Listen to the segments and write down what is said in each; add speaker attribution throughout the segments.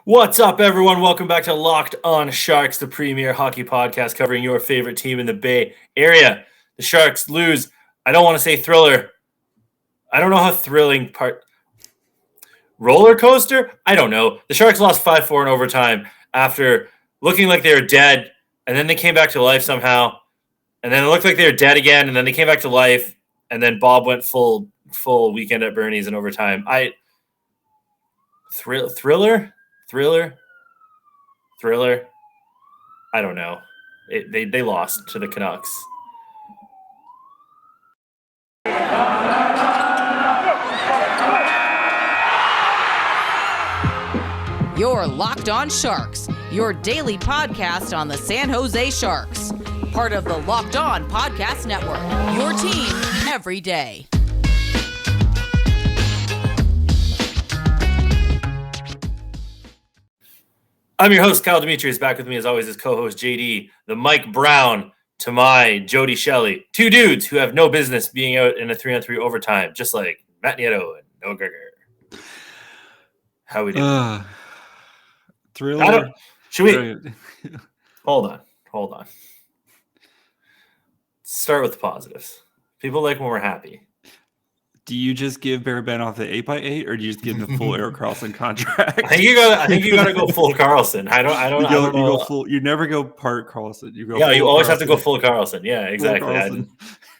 Speaker 1: What's up, everyone? Welcome back to Locked On Sharks, the premier hockey podcast covering your favorite team in the Bay Area. The Sharks lose. I don't want to say thriller. I don't know how thrilling part. Roller coaster? I don't know. The Sharks lost 5-4 in overtime after looking like they were dead, and then they came back to life somehow. And then it looked like they were dead again, and then they came back to life, and then Bob went full weekend at Bernie's in overtime. Thriller. I don't know. They lost to the Canucks.
Speaker 2: You're Locked On Sharks, your daily podcast on the San Jose Sharks. Part of the Locked On Podcast Network, your team every day.
Speaker 1: I'm your host, Kyle Demetrius. Back with me, as always, is co-host JD, the Mike Brown to my Jody Shelley. Two dudes who have no business being out in a 3-on-3 overtime, just like Matt Nieto and Noah Gregor. How we doing?
Speaker 3: Thriller.
Speaker 1: Should we? Hold on. Start with the positives. People like when we're happy.
Speaker 3: Do you just give Barabanov the 8x8, or do you just give him the full Erik Karlsson contract?
Speaker 1: I think you gotta go full Karlsson. I don't know.
Speaker 3: Go full. You never go part Karlsson. You
Speaker 1: always have to go full Karlsson. Yeah, exactly.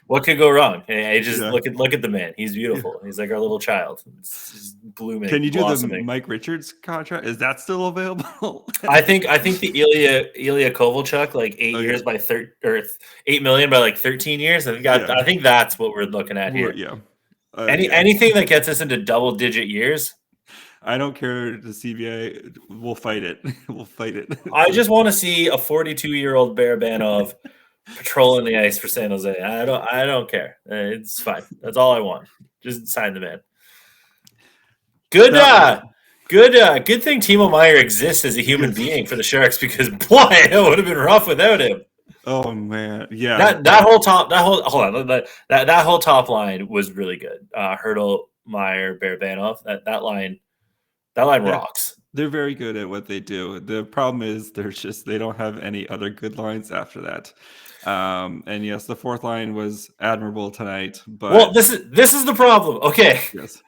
Speaker 1: What could go wrong? Look at the man. He's beautiful. He's like our little child. He's blooming.
Speaker 3: Can you do
Speaker 1: blossoming.
Speaker 3: the Mike Richards contract? Is that still available?
Speaker 1: I think the Ilya Kovalchuk, like 8 years by $8 million by like 13 years. I think that's what we're looking at here.
Speaker 3: Yeah.
Speaker 1: Anything that gets us into double-digit years.
Speaker 3: I don't care. The CBA, we'll fight it.
Speaker 1: I just want to see a 42-year-old Barabanov patrolling the ice for San Jose. I don't care. It's fine. That's all I want. Just sign the man. Good thing Timo Meier exists as a human being for the Sharks, because boy, it would have been rough without him.
Speaker 3: Oh man, yeah.
Speaker 1: That whole top line was really good. Hertl, Meier, Barabanov. That line rocks.
Speaker 3: They're very good at what they do. The problem is they don't have any other good lines after that. And yes, the fourth line was admirable tonight. But
Speaker 1: this is the problem. Okay.
Speaker 3: Yes.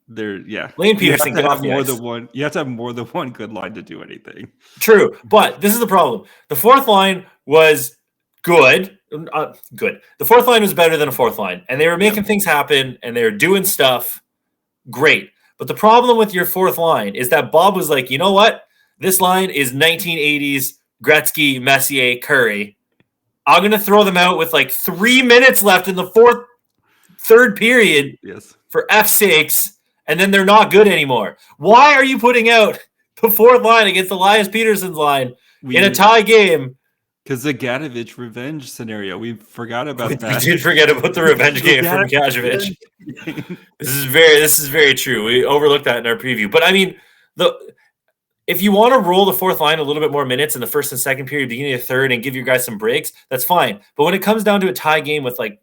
Speaker 3: Lane
Speaker 1: Peterson get off the ice.
Speaker 3: You have to have more than one good line to do anything.
Speaker 1: True, but this is the problem. The fourth line was good. The fourth line was better than a fourth line, and they were making things happen, and they were doing stuff great. But the problem with your fourth line is that Bob was like, you know what? This line is 1980s Gretzky, Messier, Curry. I'm going to throw them out with like 3 minutes left in the third period.
Speaker 3: Yes. For
Speaker 1: F's sakes. And then they're not good anymore. Why are you putting out the fourth line against Elias Peterson's line in a tie game?
Speaker 3: Because the Gadovich revenge scenario, we forgot about that.
Speaker 1: We did forget about the revenge game from Gadovich. This is very true. We overlooked that in our preview. But I mean, if you want to roll the fourth line a little bit more minutes in the first and second period, beginning of the third, and give your guys some breaks, that's fine. But when it comes down to a tie game with like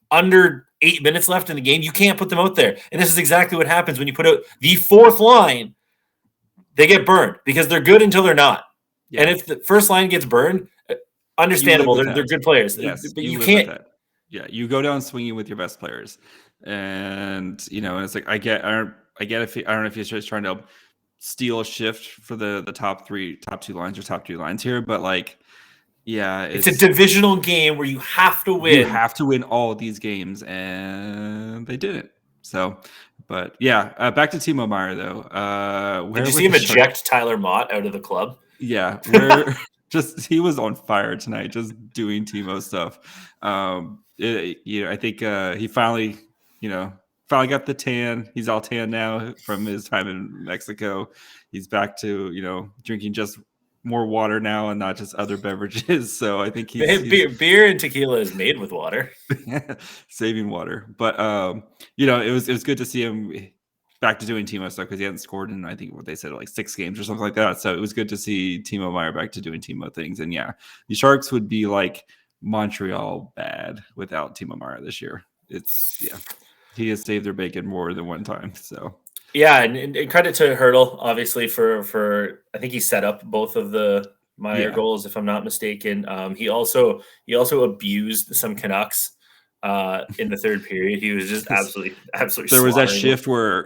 Speaker 1: under 8 minutes left in the game, you can't put them out there. And this is exactly what happens when you put out the fourth line. They get burned because they're good until they're not. Yeah. And if the first line gets burned, understandable. They're good players.
Speaker 3: Yes,
Speaker 1: but you can't.
Speaker 3: Yeah, you go down swinging with your best players. And, and it's like, I don't know if he's just trying to steal a shift for the top two lines or top three lines here, but like, yeah,
Speaker 1: it's a divisional game where you have to win.
Speaker 3: You have to win all of these games, and they didn't. So, but yeah, back to Timo Meier though.
Speaker 1: Did you see him eject Tyler Mott out of the club?
Speaker 3: Yeah, he was on fire tonight, just doing Timo stuff. I think he finally got the tan. He's all tan now from his time in Mexico. He's back to drinking just more water now and not just other beverages. So I think
Speaker 1: beer and tequila is made with water.
Speaker 3: Saving water. But it was good to see him back to doing Timo stuff, because he hadn't scored in, I think what they said, like 6 games or something like that. So it was good to see Timo Meier back to doing Timo things. And yeah, the Sharks would be like Montreal bad without Timo Meier this year. He has saved their bacon more than one time. So
Speaker 1: Yeah, and credit to Hertl, obviously, for I think he set up both of the Meier goals, if I'm not mistaken. He also abused some Canucks in the third period. He was just absolutely
Speaker 3: There was that
Speaker 1: slaughtering
Speaker 3: shift where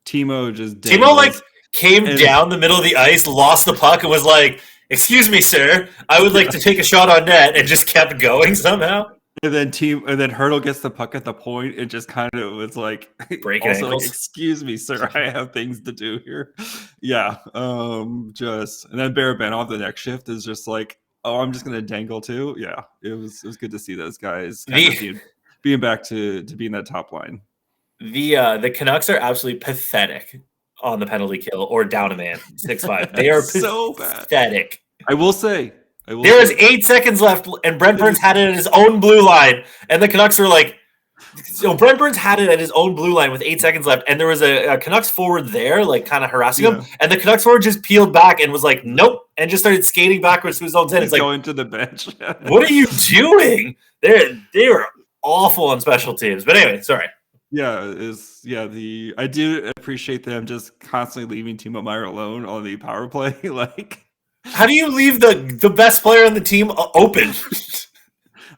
Speaker 3: Timo just
Speaker 1: Timo
Speaker 3: dangles.
Speaker 1: came down the middle of the ice, lost the puck, and was like, "Excuse me, sir, I would like to take a shot on net," and just kept going somehow.
Speaker 3: And then Hertl gets the puck at the point. It just kind of was like
Speaker 1: breaking
Speaker 3: also
Speaker 1: ankles.
Speaker 3: Like, excuse me, sir, I have things to do here. Yeah. And then Barabanov the next shift is just like, oh, I'm just gonna dangle too. Yeah. It was good to see those guys kind of being back to being that top line.
Speaker 1: The Canucks are absolutely pathetic on the penalty kill or down a man 6-5. They are
Speaker 3: so
Speaker 1: pathetic.
Speaker 3: I will say.
Speaker 1: There was 8 seconds left, and Brent Burns had it at his own blue line, and the Canucks were like, so Brent Burns had it at his own blue line with 8 seconds left, and there was a Canucks forward there, like kind of harassing him, and the Canucks forward just peeled back and was like, nope, and just started skating backwards to his own 10. It's like,
Speaker 3: going to the bench.
Speaker 1: What are you doing? They were awful on special teams. But anyway, sorry.
Speaker 3: I do appreciate them just constantly leaving Timo Meier alone on the power play. Like,
Speaker 1: how do you leave the best player on the team open?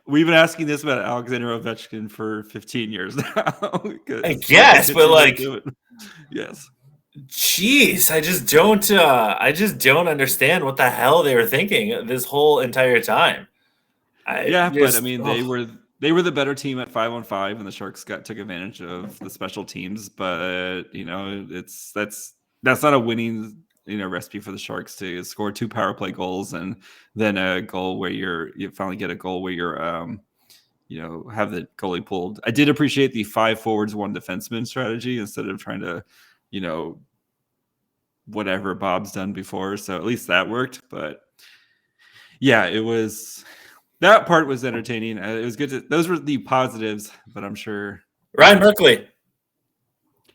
Speaker 3: We've been asking this about Alexander Ovechkin for 15 years now.
Speaker 1: I guess, but like,
Speaker 3: yes.
Speaker 1: Jeez, I just don't understand what the hell they were thinking this whole entire time.
Speaker 3: But I mean, they were the better team at 5-on-5, and the Sharks took advantage of the special teams. But that's not a winning recipe for the Sharks to score 2 power play goals and then a goal where you finally get a goal where you're have the goalie pulled. I did appreciate the 5 forwards, 1 defenseman strategy instead of trying to whatever Bob's done before. So at least that worked. But yeah, that part was entertaining. It was good. Those were the positives, but I'm sure
Speaker 1: Ryan Berkeley,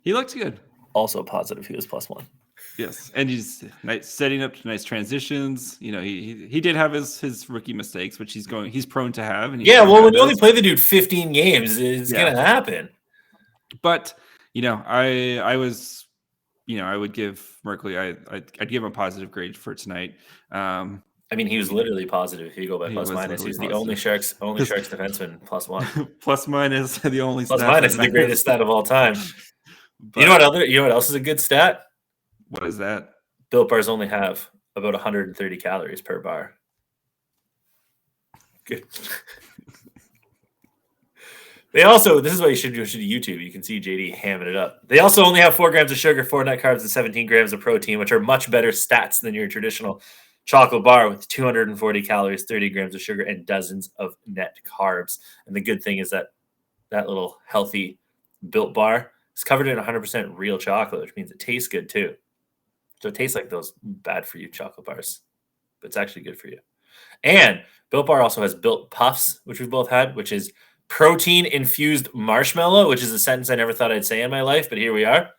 Speaker 3: he looked good.
Speaker 1: Also positive. He was +1.
Speaker 3: Yes, and he's setting up nice transitions. He did have his rookie mistakes, which he's prone to have. And
Speaker 1: when you only play the dude 15 games, it's gonna happen.
Speaker 3: But I was, I would give Merkley. I'd give him a positive grade for tonight.
Speaker 1: I mean, he was literally positive. If you go by plus minus, he's the only Sharks defenseman +1.
Speaker 3: Plus minus the only
Speaker 1: plus minus is the greatest stat of all time. But, you know what else is a good stat?
Speaker 3: What is that?
Speaker 1: Built bars only have about 130 calories per bar. Good. They also, this is what you should do YouTube. You can see JD hamming it up. They also only have 4 grams of sugar, 4 net carbs, and 17 grams of protein, which are much better stats than your traditional chocolate bar with 240 calories, 30 grams of sugar, and dozens of net carbs. And the good thing is that little healthy Built bar is covered in 100% real chocolate, which means it tastes good too. So it tastes like those bad for you chocolate bars, but it's actually good for you. And Built Bar also has Built Puffs, which we've both had, which is protein infused marshmallow, which is a sentence I never thought I'd say in my life, but here we are.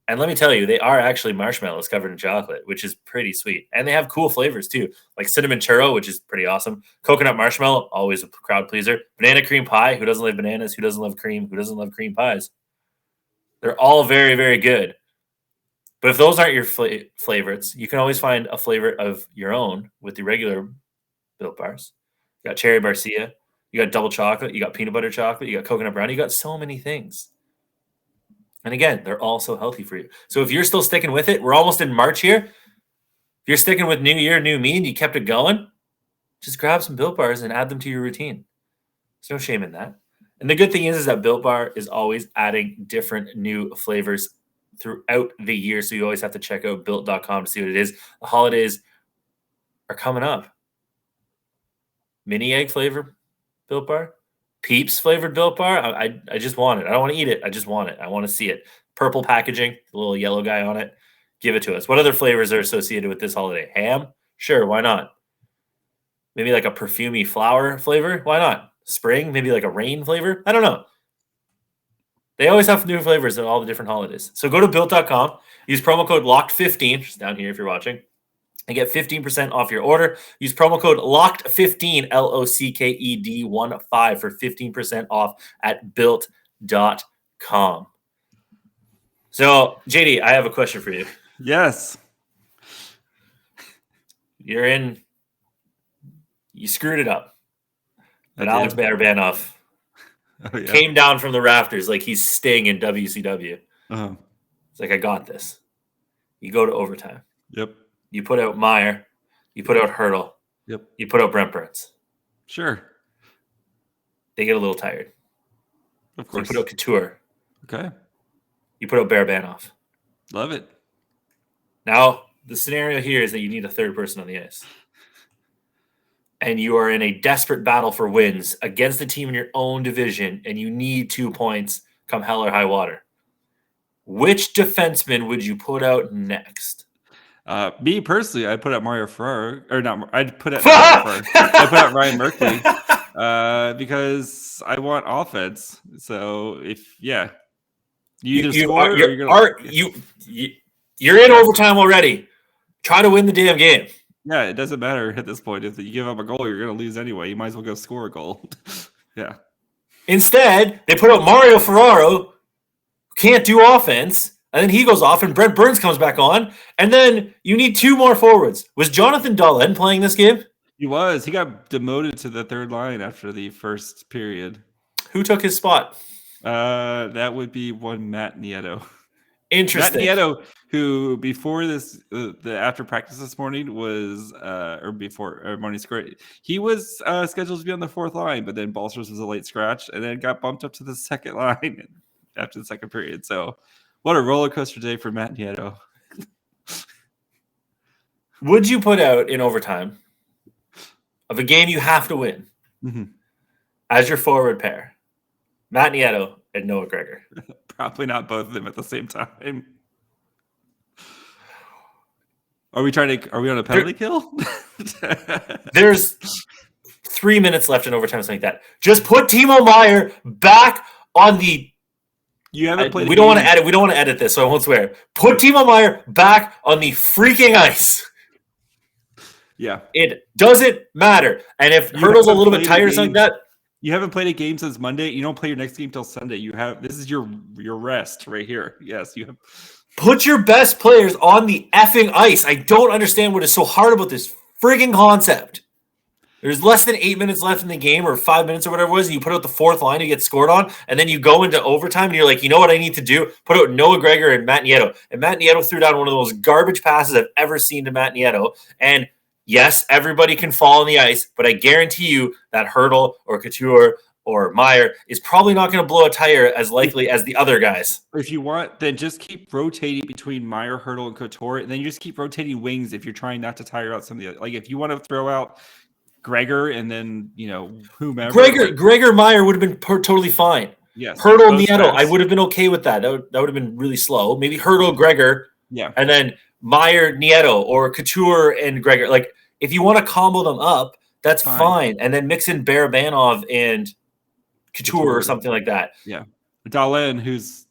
Speaker 1: And let me tell you, they are actually marshmallows covered in chocolate, which is pretty sweet. And they have cool flavors too, like cinnamon churro, which is pretty awesome. Coconut marshmallow, always a crowd pleaser. Banana cream pie, who doesn't like bananas? Who doesn't love cream? Who doesn't love cream pies? They're all very, very good. But if those aren't your favorites, you can always find a flavor of your own with the regular Built Bars. You got cherry barcia, you got double chocolate, you got peanut butter chocolate, you got coconut brownie, you got so many things. And again, they're all so healthy for you. So if you're still sticking with it, we're almost in March here. If you're sticking with New Year, New Me, and you kept it going, just grab some Built Bars and add them to your routine. There's no shame in that. And the good thing is that Built Bar is always adding different new flavors throughout the year. So you always have to check out built.com to see what it is. The holidays are coming up. Mini egg flavor Built Bar. Peeps flavored Built Bar. I just want it. I don't want to eat it. I just want it. I want to see it. Purple packaging, the little yellow guy on it. Give it to us. What other flavors are associated with this holiday? Ham? Sure, why not? Maybe like a perfumey flower flavor? Why not? Spring? Maybe like a rain flavor? I don't know. They always have new flavors at all the different holidays. So go to built.com, use promo code LOCKED15, which is down here if you're watching, and get 15% off your order. Use promo code LOCKED15, LOCKED15 for 15% off at built.com. So, JD, I have a question for you.
Speaker 3: Yes.
Speaker 1: You screwed it up. But Alex Barabanov came down from the rafters like he's Sting in WCW.
Speaker 3: Uh-huh.
Speaker 1: It's like, I got this. You go to overtime.
Speaker 3: Yep.
Speaker 1: You put out Meier. You put out Hertl.
Speaker 3: Yep.
Speaker 1: You put out Brent Burns.
Speaker 3: Sure.
Speaker 1: They get a little tired.
Speaker 3: Of course.
Speaker 1: You put out Couture.
Speaker 3: Okay.
Speaker 1: You put out Barabanov.
Speaker 3: Love it.
Speaker 1: Now, the scenario here is that you need a third person on the ice. And you are in a desperate battle for wins against a team in your own division, and you need 2 points come hell or high water. Which defenseman would you put out next?
Speaker 3: Me personally, I'd put out Mario Ferraro, or not. I'd put out I put out Ryan Merkley because I want offense. So you're in overtime already. Try to win the damn game. Yeah, it doesn't matter at this point. If you give up a goal, you're going to lose anyway. You might as well go score a goal. Yeah.
Speaker 1: Instead, they put out Mario Ferraro, who can't do offense, and then he goes off, and Brent Burns comes back on, and then you need 2 more forwards. Was Jonathan Dahlin playing this game?
Speaker 3: He was. He got demoted to the third line after the first period.
Speaker 1: Who took his spot?
Speaker 3: That would be one Matt Nieto.
Speaker 1: Interesting.
Speaker 3: Matt Nieto, who before this, the after practice this morning was, morning score, he was scheduled to be on the fourth line, but then Balsers was a late scratch and then got bumped up to the second line after the second period. So, what a roller coaster day for Matt Nieto.
Speaker 1: Would you put out in overtime of a game you have to win as your forward pair, Matt Nieto and Noah Gregor?
Speaker 3: Probably not both of them at the same time. Are we on a penalty kill?
Speaker 1: There's 3 minutes left in overtime, something like that. Just put Timo Meier back on the.
Speaker 3: You haven't played.
Speaker 1: We don't want to edit. We don't want to edit this, so I won't swear. Put Timo Meier back on the freaking ice.
Speaker 3: Yeah,
Speaker 1: it doesn't matter. And if Hertl's a little bit tired or something like that.
Speaker 3: You haven't played a game since Monday. You don't play your next game till Sunday. This is your rest right here. Yes, you have.
Speaker 1: Put your best players on the effing ice. I don't understand what is so hard about this frigging concept. There's less than 8 minutes left in the game, or 5 minutes, or whatever it was, and you put out the fourth line to get scored on, and then you go into overtime, and you're like, you know what I need to do? Put out Noah Gregor and Matt Nieto. And Matt Nieto threw down one of the most garbage passes I've ever seen to Matt Nieto. And yes, everybody can fall on the ice, but I guarantee you that Hertl or Couture or Meier is probably not going to blow a tire as likely as the other guys.
Speaker 3: If you want, then just keep rotating between Meier, Hertl, and Couture, and then you just keep rotating wings if you're trying not to tire out some of the other. Like if you want to throw out Gregor and then, whomever.
Speaker 1: Gregor Meier would have been totally fine.
Speaker 3: Yes.
Speaker 1: Hertl, Nieto, I would have been okay with that. That would have been really slow. Maybe Hertl, Gregor, and then Meier, Nieto, or Couture and Gregor. Like if you want to combo them up, that's fine. And then mix in Barabanov and Couture or something like that.
Speaker 3: Yeah. Dahlin,
Speaker 1: he's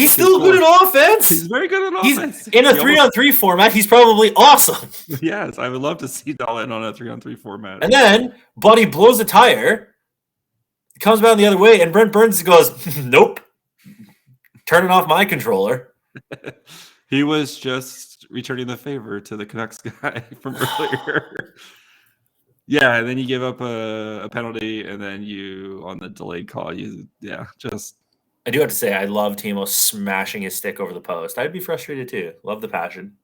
Speaker 1: still good at offense.
Speaker 3: He's very good at offense.
Speaker 1: In a 3-on-3 format, he's probably awesome.
Speaker 3: Yes, I would love to see Dahlin on a 3-on-3 format.
Speaker 1: And then Buddy blows a tire, comes down the other way, and Brent Burns goes, nope, turning off my controller.
Speaker 3: He was just returning the favor to the Canucks guy from earlier. Yeah, and then you give up a penalty, and then you, on the delayed call, I do have
Speaker 1: to say, I love Timo smashing his stick over the post. I'd be frustrated too. Love the passion.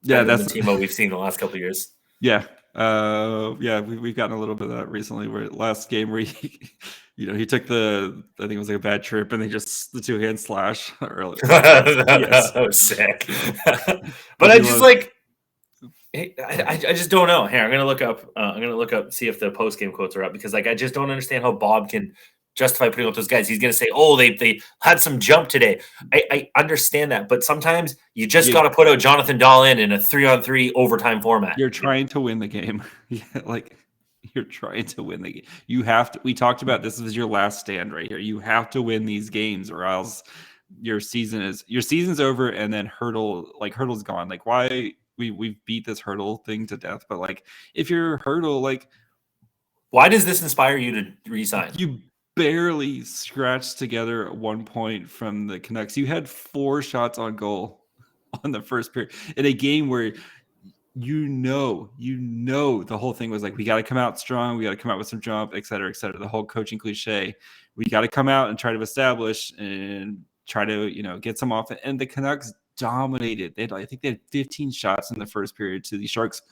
Speaker 3: Yeah, that's
Speaker 1: the Timo we've seen the last couple of years.
Speaker 3: Yeah. We've gotten a little bit of that recently, where last game where he took I think it was like a bad trip, and they just the 2-hand slash earlier.
Speaker 1: That was sick. But I just I just don't know. Here, I'm gonna look up, see if the post game quotes are up, because I just don't understand how Bob can justify putting up those guys. He's gonna say, "Oh, they had some jump today." I understand that, but sometimes you just got to put out Jonathan Dahlin in a 3-on-3 overtime format.
Speaker 3: You're trying to win the game. You're trying to win the game. You have to. We talked about this is your last stand right here. You have to win these games, or else your season's over, and then Hertl's gone. Why? We've beat this Hertl thing to death, but if you're Hertl,
Speaker 1: why does this inspire you to resign?
Speaker 3: barely scratched together at one point from the Canucks. You had 4 shots on goal on the first period in a game where you know the whole thing was like, we got to come out strong, we got to come out with some jump, et cetera, the whole coaching cliche. We got to come out and try to establish and try to, get some off. And the Canucks dominated. I think they had 15 shots in the first period to the Sharks.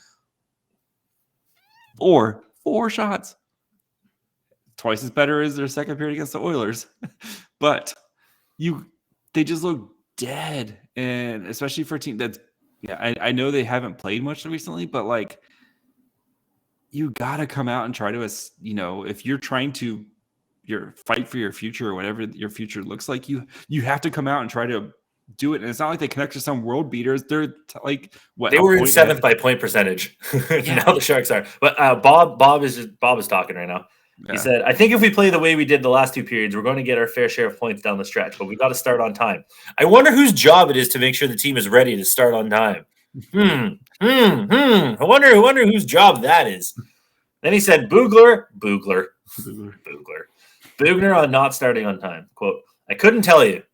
Speaker 3: Four shots. Twice as better as their second period against the Oilers. But they just look dead. And especially for a team that's, I know they haven't played much recently, but like, you got to come out and try to, if you're trying to fight for your future or whatever your future looks like, you have to come out and try to do it. And it's not like they connect to some world beaters. They're like, what?
Speaker 1: They were in 7th by point percentage. Now the Sharks are. But Bob is talking right now. Yeah. He said, I think if we play the way we did the last 2 periods, we're going to get our fair share of points down the stretch, but we got to start on time. I wonder whose job it is to make sure the team is ready to start on time. I wonder whose job that is. Then he said, Bugler on not starting on time. Quote, I couldn't tell you.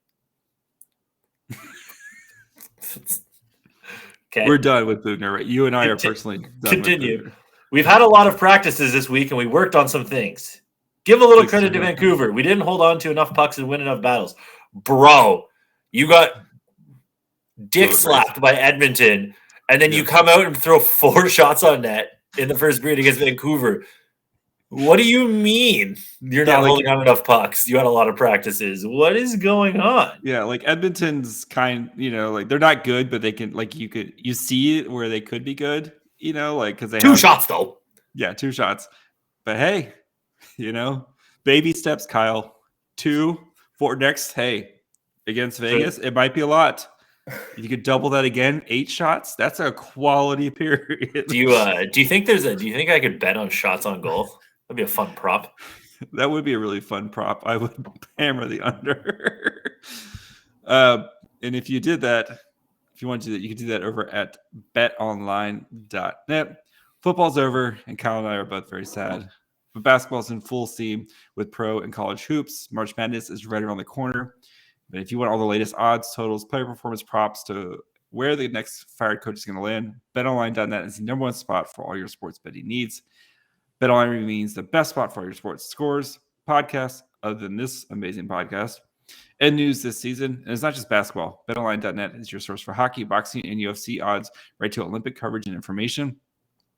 Speaker 1: Okay.
Speaker 3: We're done with Boughner, right? You and I are personally done.
Speaker 1: Continue. We've had a lot of practices this week, and we worked on some things. Give a little credit to Vancouver. We didn't hold on to enough pucks and win enough battles. Bro, you got dick slapped by Edmonton, and then you come out and throw 4 shots on net in the first period against Vancouver. What do you mean you're not holding on enough pucks? You had a lot of practices. What is going on?
Speaker 3: Yeah, like Edmonton's they're not good, but they can, you see it where they could be good. Because they
Speaker 1: 2 shots though.
Speaker 3: Yeah, 2 shots. But hey, baby steps, Kyle. 2 for next. Hey, against Vegas, it might be a lot. If you could double that again, 8 shots. That's a quality period.
Speaker 1: Do you think I could bet on shots on goal? That'd be a fun prop.
Speaker 3: That would be a really fun prop. I would hammer the under. And if you did that. If you want to do that, you can do that over at betonline.net. Football's over, and Kyle and I are both very sad. But basketball's in full steam with pro and college hoops. March Madness is right around the corner. But if you want all the latest odds, totals, player performance props to where the next fired coach is going to land, betonline.net is the number 1 spot for all your sports betting needs. BetOnline remains the best spot for all your sports scores, podcasts, other than this amazing podcast, and news this season. And it's not just basketball. BetOnline.net is your source for hockey, boxing, and UFC odds, right to Olympic coverage and information.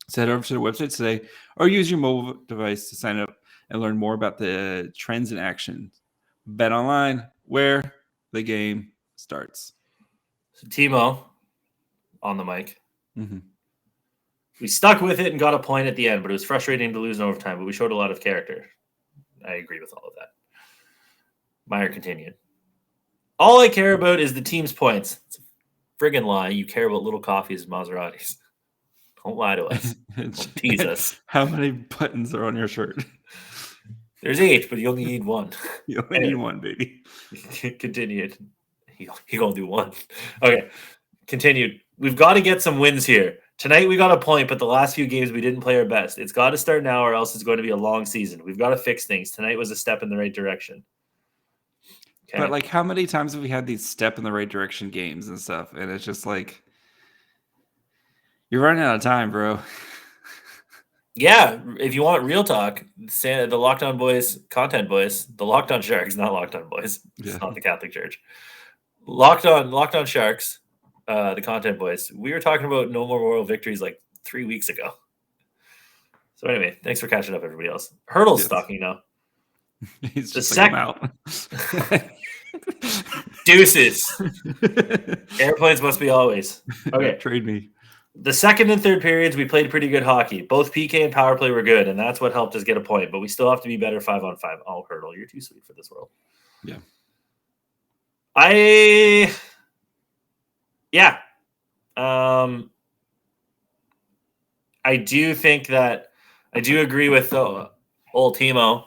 Speaker 3: So head over to the website today or use your mobile device to sign up and learn more about the trends in action. BetOnline, where the game starts.
Speaker 1: So Timo, on the mic.
Speaker 3: Mm-hmm.
Speaker 1: We stuck with it and got a point at the end, but it was frustrating to lose in overtime, but we showed a lot of character. I agree with all of that. Meier continued. All I care about is the team's points. It's a friggin' lie. You care about little coffees and Maseratis. Don't lie to us. Don't tease us.
Speaker 3: How many buttons are on your shirt?
Speaker 1: There's 8, but you only need 1.
Speaker 3: You only need 1, baby.
Speaker 1: Continued. He gonna do 1. Okay. Continued. We've got to get some wins here. Tonight we got a point, but the last few games we didn't play our best. It's got to start now or else it's going to be a long season. We've got to fix things. Tonight was a step in the right direction. Okay.
Speaker 3: But how many times have we had these step in the right direction games and stuff? And it's just you're running out of time, bro.
Speaker 1: Yeah, if you want real talk, the Locked On Boys, Content Boys, the Locked On Sharks, not Locked On Boys. It's not the Catholic Church. Locked On Sharks, the Content Boys. We were talking about no more moral victories 3 weeks ago. So anyway, thanks for catching up, everybody else. Hertl's talking now.
Speaker 3: He's just out.
Speaker 1: Deuces. Airplanes must be always. Okay.
Speaker 3: Trade me.
Speaker 1: The second and third periods, we played pretty good hockey. Both PK and power play were good, and that's what helped us get a point. But we still have to be better 5-on-5. Oh, Hertl, you're too sweet for this world.
Speaker 3: Yeah.
Speaker 1: I do think that I do agree with old Timo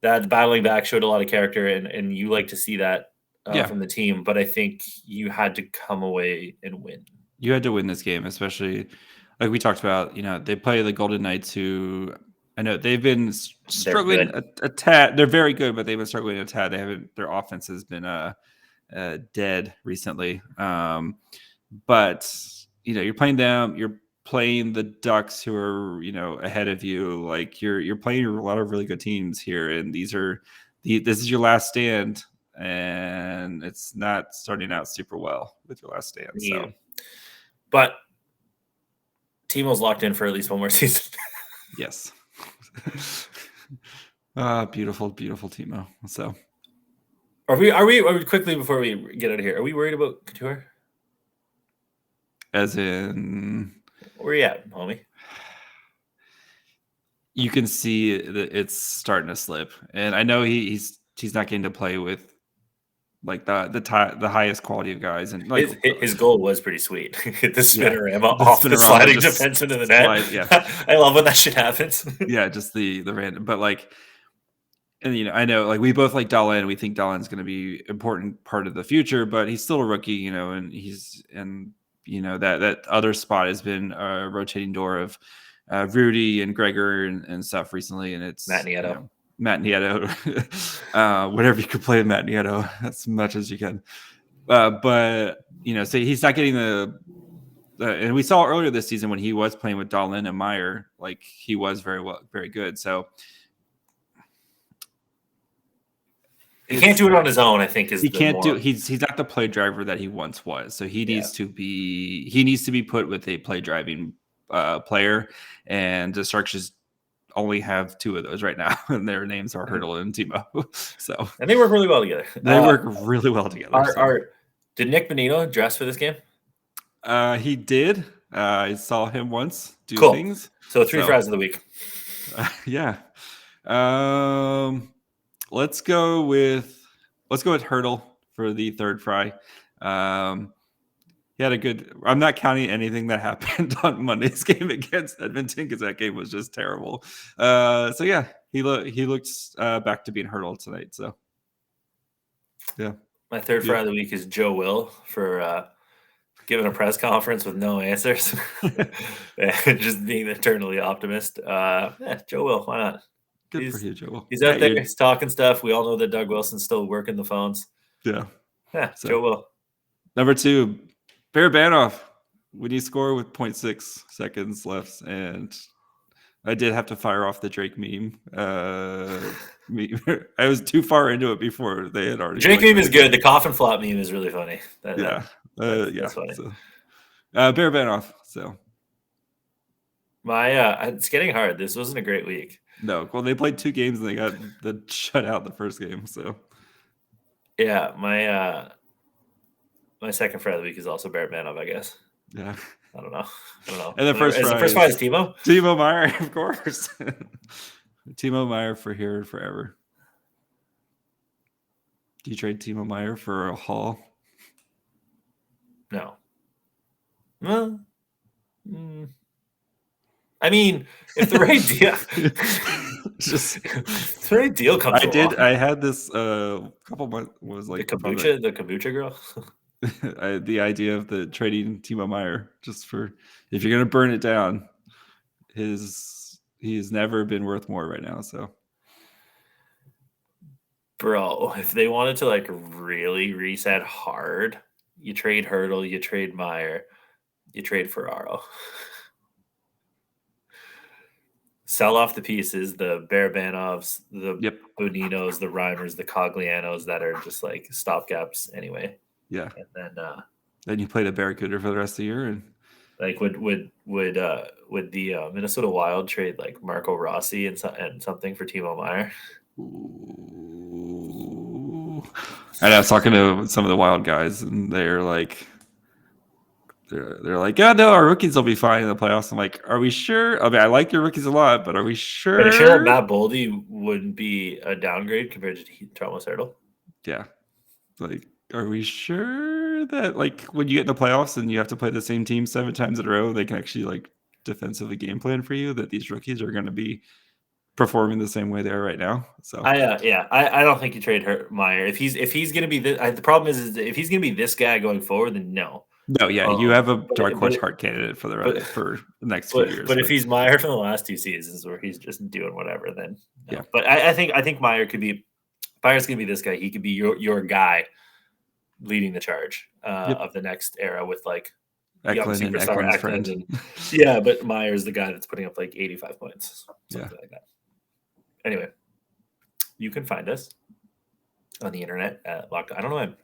Speaker 1: that battling back showed a lot of character, and you like to see that from the team. But I think you had to come away and win. You
Speaker 3: had to win this game, especially like we talked about. They play the Golden Knights, who I know they've been struggling a tad. They're very good, but they've been struggling a tad. Their offense has been dead recently. But you're playing them. You're playing the Ducks, who are ahead of you. Like you're playing a lot of really good teams here, and this is your last stand, and it's not starting out super well with your last stand.
Speaker 1: Yeah.
Speaker 3: So,
Speaker 1: but Timo's locked in for at least one more season.
Speaker 3: Yes. Beautiful Timo. So,
Speaker 1: are we quickly before we get out of here? Are we worried about Couture?
Speaker 3: As in,
Speaker 1: where you at, homie?
Speaker 3: You can see that it's starting to slip, and I know he's not getting to play with like the highest quality of guys, and like
Speaker 1: his goal was pretty sweet. Hit the spinorama off the sliding defense into the net. Yeah, I love when that shit happens.
Speaker 3: Yeah, just the random, but like, and I know like we both like Dahlin. We think Dahlin's going to be important part of the future, but he's still a rookie, and that other spot has been a rotating door of Rudy and Gregor and stuff recently, and it's
Speaker 1: Matt Nieto.
Speaker 3: Whatever you could play with Matt Nieto as much as you can. But so he's not getting and we saw earlier this season when he was playing with Dahlin and Meier, like he was very good. So
Speaker 1: he can't do it on his own. I think
Speaker 3: he's not the play driver that he once was. So he needs to be put with a play driving player, and the Sharks just only have two of those right now, and their names are Hertl and Timo.
Speaker 1: And they work really well together. Did Nick Bonino dress for this game?
Speaker 3: He did. I saw him once do things.
Speaker 1: So 3 fries of the week.
Speaker 3: Yeah. Let's go with Hertl for the third fry. He had a good. I'm not counting anything that happened on Monday's game against Edmonton because that game was just terrible. So yeah, he looks back to being Hertl tonight. So yeah,
Speaker 1: my third fry of the week is Joe Will for giving a press conference with no answers, and just being eternally optimist. Joe Will, why not?
Speaker 3: Good for you, Joe Will.
Speaker 1: He's out there. He's talking stuff. We all know that Doug Wilson's still working the phones.
Speaker 3: Yeah.
Speaker 1: So, Joe Will.
Speaker 3: Number 2. Barabanov, when you score with 0.6 seconds left, and I did have to fire off the Drake meme. I was too far into it before they had already.
Speaker 1: Drake meme is good. The coffin flop meme is really funny.
Speaker 3: That's funny.
Speaker 1: So,
Speaker 3: Barabanov. So
Speaker 1: it's getting hard. This wasn't a great week.
Speaker 3: No, well, they played 2 games and they got the shut out the first game. So
Speaker 1: yeah, my second fry of the week is also Barabanov, I guess.
Speaker 3: Yeah.
Speaker 1: I don't know.
Speaker 3: And the first
Speaker 1: fry is Timo?
Speaker 3: Timo Meier, of course. Timo Meier for here and forever. Do you trade Timo Meier for a haul?
Speaker 1: No. Well, I mean, if the right deal, if the right deal comes along.
Speaker 3: I had this couple months was like
Speaker 1: the kombucha girl.
Speaker 3: The idea of the trading Timo Meier just for if you're gonna burn it down, he's never been worth more right now. So,
Speaker 1: bro, if they wanted to like really reset hard, you trade Hertl, you trade Meier, you trade Ferraro. Sell off the pieces, the Barabanovs, the Boninos, the Reimers, the Coglianos that are just like stopgaps anyway.
Speaker 3: Yeah.
Speaker 1: And
Speaker 3: then you play the Barracuda for the rest of the year, and
Speaker 1: like would the Minnesota Wild trade like Marco Rossi and something for Timo Meier?
Speaker 3: Ooh. And I was talking to some of the Wild guys, and they're like, yeah, no, our rookies will be fine in the playoffs. I'm like, are we sure? I mean, I like your rookies a lot, but are we sure?
Speaker 1: Are you sure that Matt Boldy wouldn't be a downgrade compared to Tomas Hertl?
Speaker 3: Yeah. Like, are we sure that like when you get in the playoffs and you have to play the same team 7 times in a row, they can actually like defensively game plan for you, that these rookies are going to be performing the same way they are right now? So
Speaker 1: I don't think you trade Meier if he's going to be the problem is if he's going to be this guy going forward, then no.
Speaker 3: No, yeah, you have a dark horse
Speaker 1: but-
Speaker 3: Hart candidate for the next few years.
Speaker 1: But if he's Meier from the last 2 seasons where he's just doing whatever, then no.
Speaker 3: Yeah.
Speaker 1: But I think Meier could be Meier's gonna be this guy. He could be your guy leading the charge of the next era with like
Speaker 3: Eklund and Eklund's friend.
Speaker 1: Yeah, but Meier's the guy that's putting up like 85 points, something like that. Anyway, you can find us on the internet at Locked. I don't know why I'm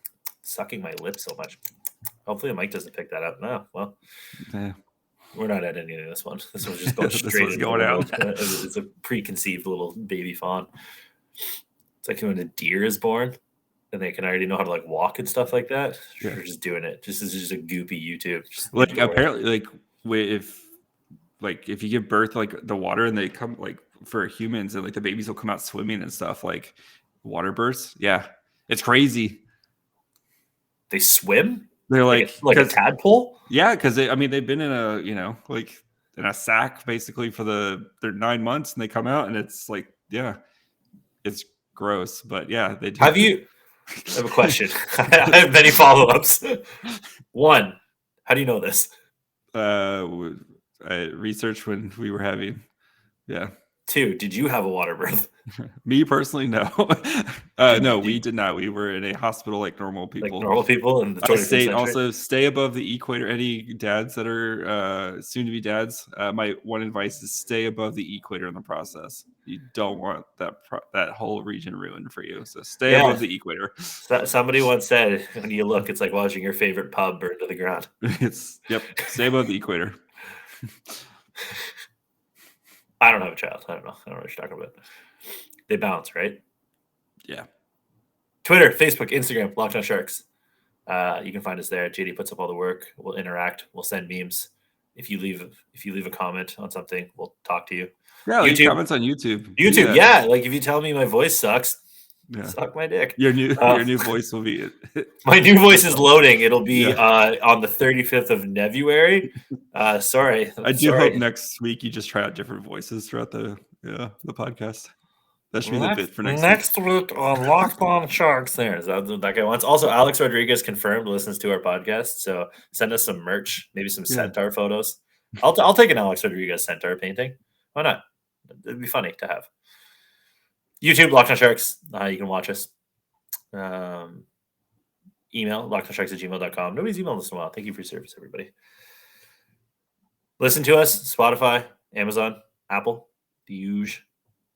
Speaker 1: sucking my lips so much. Hopefully the mic doesn't pick that up. No, well, we're not editing this one. This one's just going straight into
Speaker 3: going out.
Speaker 1: It's a preconceived little baby fawn. It's like when a deer is born and they can already know how to like walk and stuff like that.
Speaker 3: Yeah.
Speaker 1: We're just doing it. This is just a goopy YouTube. Just
Speaker 3: like apparently, like if you give birth like the water and they come like for humans and like the babies will come out swimming and stuff like water births. Yeah, it's crazy.
Speaker 1: They swim.
Speaker 3: They're like
Speaker 1: a tadpole.
Speaker 3: Yeah, because they've been in a like in a sack basically for their 9 months and they come out and it's like it's gross, but yeah, they do.
Speaker 1: I have a question. I have many follow-ups. One, how do you know this?
Speaker 3: I researched when we were having. Yeah.
Speaker 1: 2, did you have a water birth?
Speaker 3: Me personally, no. No, we did not. We were in a hospital like normal people.
Speaker 1: Like normal people in the 20th century.
Speaker 3: Also, stay above the equator. Any dads that are soon to be dads, my one advice is stay above the equator in the process. You don't want that whole region ruined for you. So stay above the equator.
Speaker 1: Somebody once said, when you look, it's like watching your favorite pub burn to the ground.
Speaker 3: Stay above the equator.
Speaker 1: I don't have a child. I don't know what you're talking about. They bounce, right?
Speaker 3: Yeah.
Speaker 1: Twitter, Facebook, Instagram, Locked On Sharks. You can find us there. JD puts up all the work. We'll interact. We'll send memes. If you leave a comment on something, we'll talk to you.
Speaker 3: Yeah, leave comments on YouTube.
Speaker 1: YouTube, yeah. Like if you tell me my voice sucks, suck my dick.
Speaker 3: Your new voice will be it.
Speaker 1: My new voice is loading. It'll be on the 35th of February. Sorry.
Speaker 3: I do hope next week you just try out different voices throughout the podcast. That should be the bit for next
Speaker 1: week on Locked On Sharks. There is that guy wants. Also, Alex Rodriguez confirmed listens to our podcast. So send us some merch, maybe some centaur photos. I'll take an Alex Rodriguez centaur painting. Why not? It'd be funny to have. YouTube, Locked On Sharks. You can watch us. Email, lockedonsharks@gmail.com. Nobody's emailed us in a while. Thank you for your service, everybody. Listen to us, Spotify, Amazon, Apple, the huge.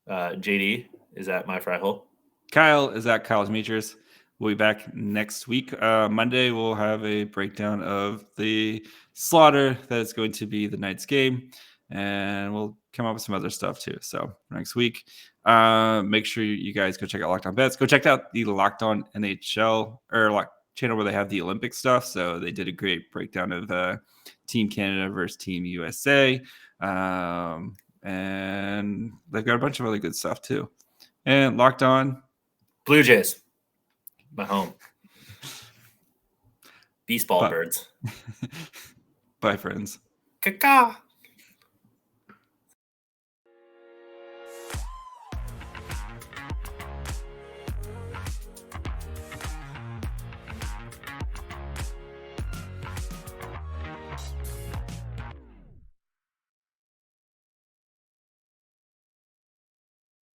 Speaker 1: JD is at My Fry Hole.
Speaker 3: Kyle is at Kyle's Meachers. We'll be back next week. Monday, we'll have a breakdown of the slaughter that is going to be the night's game. And we'll come up with some other stuff too. So next week, make sure you guys go check out Locked On Bets. Go check out the Locked On NHL channel where they have the Olympic stuff. So they did a great breakdown of Team Canada versus Team USA. And they've got a bunch of other good stuff too. And Locked On
Speaker 1: Blue Jays, my home. Beast ball birds.
Speaker 3: Bye, friends.
Speaker 1: Caca.